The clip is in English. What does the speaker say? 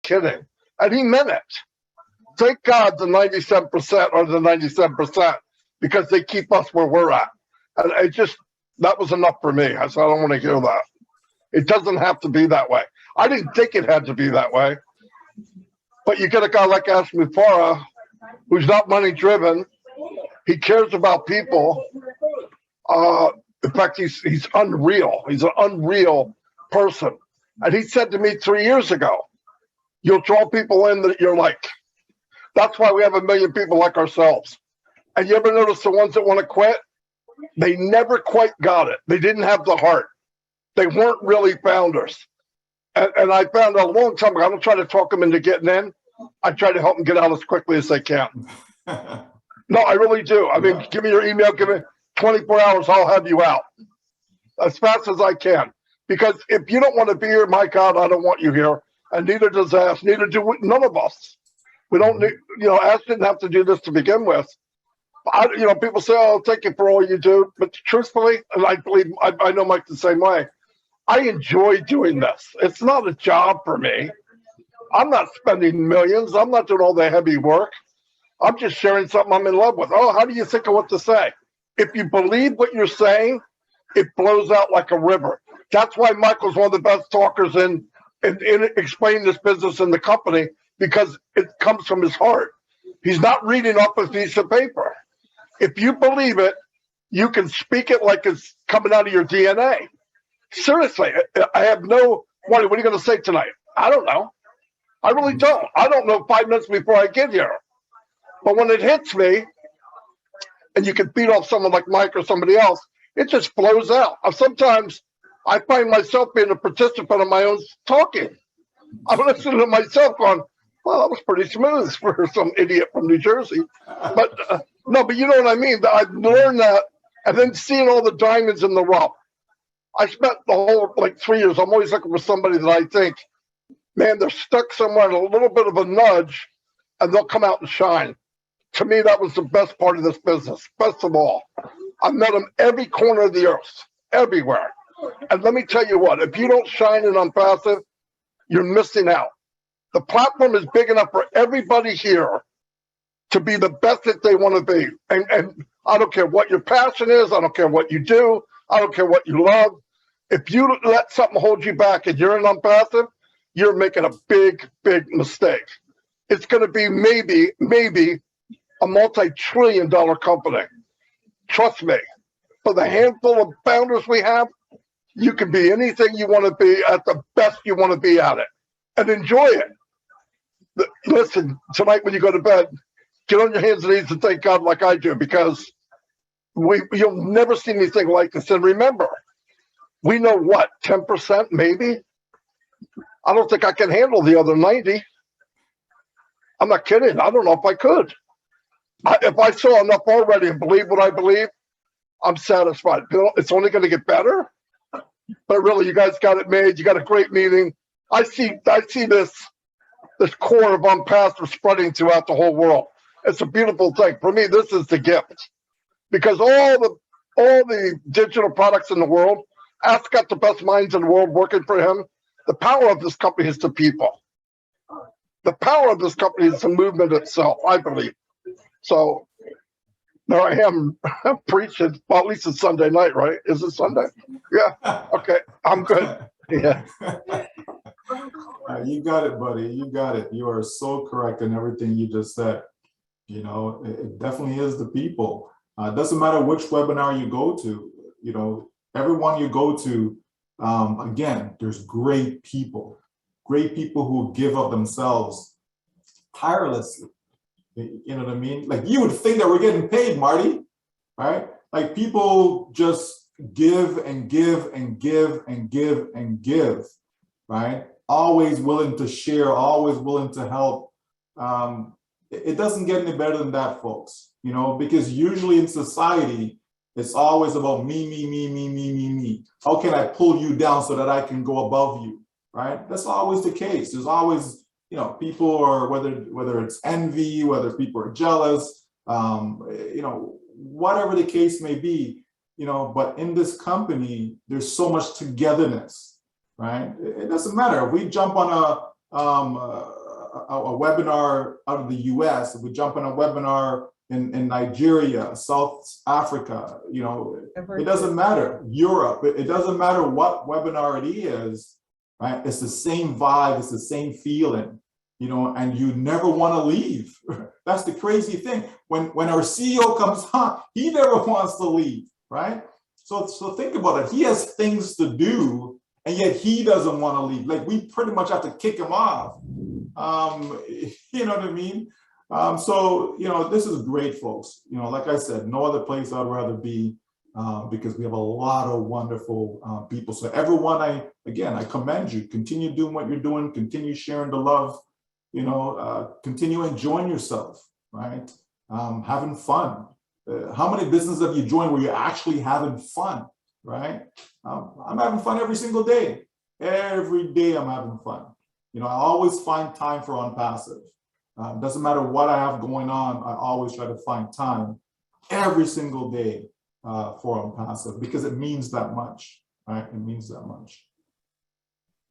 kidding. And he meant it. Thank God the 97% are the 97% because they keep us where we're at. And that was enough for me. I said, I don't want to hear that. It doesn't have to be that way. I didn't think it had to be that way. But you get a guy like Ashmi Farah, who's not money driven. He cares about people. In fact, he's unreal. He's an unreal person. And he said to me 3 years ago, you'll draw people in that you're like. That's why we have 1 million people like ourselves. And you ever notice the ones that want to quit? They never quite got it. They didn't have the heart. They weren't really founders. And I found a long time ago, I don't try to talk them into getting in. I try to help them get out as quickly as they can. No, I really do. I mean, give me your email, give me 24 hours, I'll have you out as fast as I can. Because if you don't want to be here, my God, I don't want you here. And neither does Ash, neither do none of us. We don't need, Ash didn't have to do this to begin with. People say, oh, thank you for all you do. But truthfully, and I believe, I know Mike the same way, I enjoy doing this. It's not a job for me. I'm not spending millions. I'm not doing all the heavy work. I'm just sharing something I'm in love with. Oh, how do you think of what to say? If you believe what you're saying, it flows out like a river. That's why Michael's one of the best talkers in explaining this business and the company, because it comes from his heart. He's not reading off a piece of paper. If you believe it, you can speak it like it's coming out of your DNA. Seriously, I have no, what are you going to say tonight? I don't know. I really don't. I don't know 5 minutes before I get here. But when it hits me, and you can feed off someone like Mike or somebody else, it just flows out. Sometimes I find myself being a participant of my own talking. I'm listening to myself going, well, that was pretty smooth for some idiot from New Jersey. But no, but you know what I mean? I've learned that, and then seeing all the diamonds in the rough. I spent the whole 3 years, I'm always looking for somebody that I think, man, they're stuck somewhere in a little bit of a nudge, and they'll come out and shine. To me, that was the best part of this business, best of all. I've met them every corner of the earth, everywhere. And let me tell you what, if you don't shine in Unpassive, you're missing out. The platform is big enough for everybody here to be the best that they want to be. And I don't care what your passion is. I don't care what you do. I don't care what you love. If you let something hold you back and you're in Unpassive, you're making a big, big mistake. It's going to be maybe a multi-trillion-dollar company. Trust me. For the handful of founders we have, you can be anything you want to be at the best you want to be at it. And enjoy it. Listen, tonight when you go to bed, get on your hands and knees and thank God like I do, because you'll never see anything like this. And remember, we know what, 10% maybe? I don't think I can handle the other 90. I'm not kidding. I don't know if I could. If I saw enough already and believe what I believe, I'm satisfied. It's only going to get better. But really, you guys got it made. You got a great meeting. I see this core of Unpassive spreading throughout the whole world. It's a beautiful thing. For me, this is the gift. Because all the digital products in the world, Ask got the best minds in the world working for him. The power of this company is the people. The power of this company is the movement itself, I believe. So there I am preaching. Well, at least it's Sunday night, right? Is it Sunday? Yeah. Okay. I'm good. Yeah. You got it, buddy. You got it. You are so correct in everything you just said. It definitely is the people. It doesn't matter which webinar you go to, everyone you go to, again, there's great people who give of themselves tirelessly. You know what I mean? Like, you would think that we're getting paid, Marty, right? Like, people just give and give and give and give and give, right? Always willing to share, always willing to help. It doesn't get any better than that, folks, because usually in society, it's always about me. How can I pull you down so that I can go above you, right? That's always the case. There's always, people are, whether it's envy, whether people are jealous, whatever the case may be, but in this company, there's so much togetherness, right? It doesn't matter. If we jump on a webinar out of the US, if we jump on a webinar in Nigeria, South Africa, you know, it doesn't matter, Europe, it doesn't matter what webinar it is, right? It's the same vibe, it's the same feeling, you know, and you never want to leave. That's the crazy thing. When our CEO comes on, he never wants to leave, right? So think about it. He has things to do, and yet he doesn't want to leave. Like, we pretty much have to kick him off. You know what I mean? So, you know, this is great, folks. You know, like I said, no other place I'd rather be, because we have a lot of wonderful people. So everyone, I commend you. Continue doing what you're doing. Continue sharing the love. You know, continue enjoying yourself, right? Having fun. How many businesses have you joined where you're actually having fun, right? I'm having fun every single day. Every day I'm having fun. You know, I always find time for OnPassive. Doesn't matter what I have going on, I always try to find time every single day for OnPassive, because it means that much, right? It means that much.